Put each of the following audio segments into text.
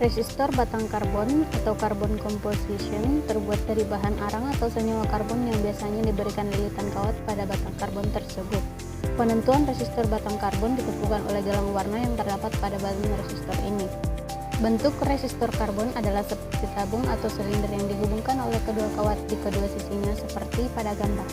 Resistor batang karbon atau carbon composition terbuat dari bahan arang atau senyawa karbon yang biasanya diberikan lilitan kawat pada batang karbon tersebut. Penentuan resistor batang karbon ditentukan oleh gelang warna yang terdapat pada badan resistor ini. Bentuk resistor karbon adalah seperti tabung atau silinder yang dihubungkan oleh kedua kawat di kedua sisinya seperti pada gambar.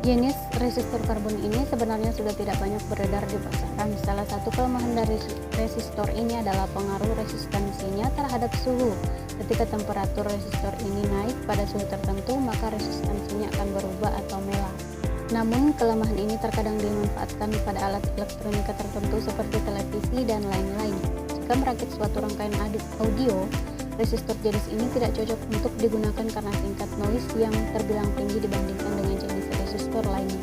Jenis resistor karbon ini sebenarnya sudah tidak banyak beredar di pasaran. Salah satu kelemahan dari resistor ini adalah pengaruh resistansinya terhadap suhu. Ketika temperatur resistor ini naik pada suhu tertentu, maka resistansinya akan berubah atau melah. Namun, kelemahan ini terkadang dimanfaatkan pada alat elektronika tertentu seperti televisi dan lain-lain. Jika merakit suatu rangkaian audio, resistor jenis ini tidak cocok untuk digunakan karena tingkat noise yang terbilang tinggi dibandingkan dengan jenis resistor lainnya.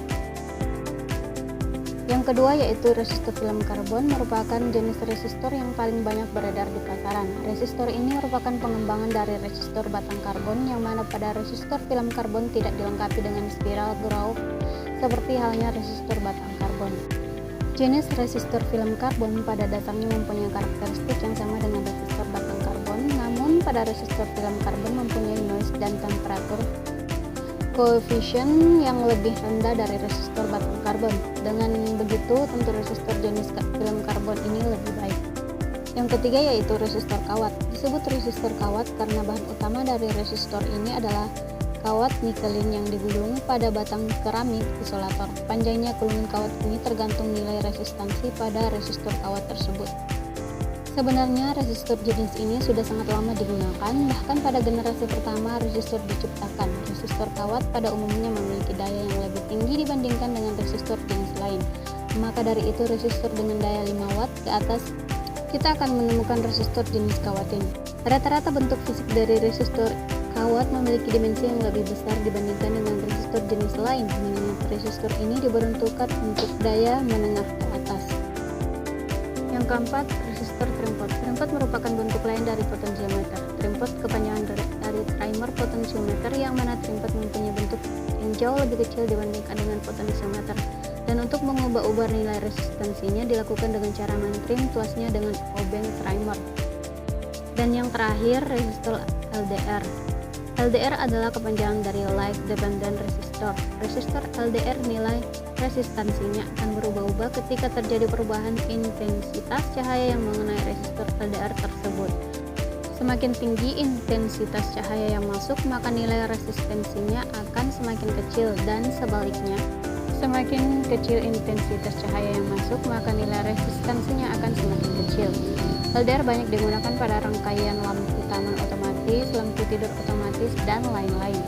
Yang kedua yaitu resistor film karbon, merupakan jenis resistor yang paling banyak beredar di pasaran. Resistor ini merupakan pengembangan dari resistor batang karbon, yang mana pada resistor film karbon tidak dilengkapi dengan spiral groove seperti halnya resistor batang karbon. Jenis resistor film karbon pada dasarnya mempunyai karakteristik yang sama dengan resistor batang karbon, namun pada resistor film karbon mempunyai noise dan temperatur koefisien yang lebih rendah dari resistor batang karbon. Dengan begitu, tentu resistor jenis film karbon ini lebih baik. Yang ketiga yaitu resistor kawat. Disebut resistor kawat karena bahan utama dari resistor ini adalah kawat nikelin yang digulung pada batang keramik isolator. Panjangnya gulungan kawat ini tergantung nilai resistansi pada resistor kawat tersebut. Sebenarnya resistor jenis ini sudah sangat lama digunakan, bahkan pada generasi pertama resistor diciptakan. Resistor kawat pada umumnya memiliki daya yang lebih tinggi dibandingkan dengan resistor jenis lain. Maka dari itu resistor dengan daya 5 watt ke atas kita akan menemukan resistor jenis kawat ini. Rata-rata bentuk fisik dari resistor kawat memiliki dimensi yang lebih besar dibandingkan dengan resistor jenis lain, mengingat resistor ini diperuntukkan untuk daya menengah ke atas. Yang keempat, resistor trimpot. Trimpot merupakan bentuk lain dari potensiometer. Trimpot kepanjangan dari timer potensiometer, yang mana trimpot mempunyai bentuk yang jauh lebih kecil dibandingkan dengan potensiometer. Dan untuk mengubah-ubah nilai resistansinya dilakukan dengan cara mentrim tuasnya dengan obeng timer. Dan yang terakhir, resistor LDR. LDR adalah kepanjangan dari Light Dependent Resistor. Resistor LDR nilai resistansinya akan berubah-ubah ketika terjadi perubahan intensitas cahaya yang mengenai resistor LDR tersebut. Semakin tinggi intensitas cahaya yang masuk, maka nilai resistansinya akan semakin kecil, dan sebaliknya. Semakin kecil intensitas cahaya yang masuk, maka nilai resistansinya akan semakin kecil. LDR banyak digunakan pada rangkaian lampu taman otomatis, lampu tidur otomatis, dan lain-lain.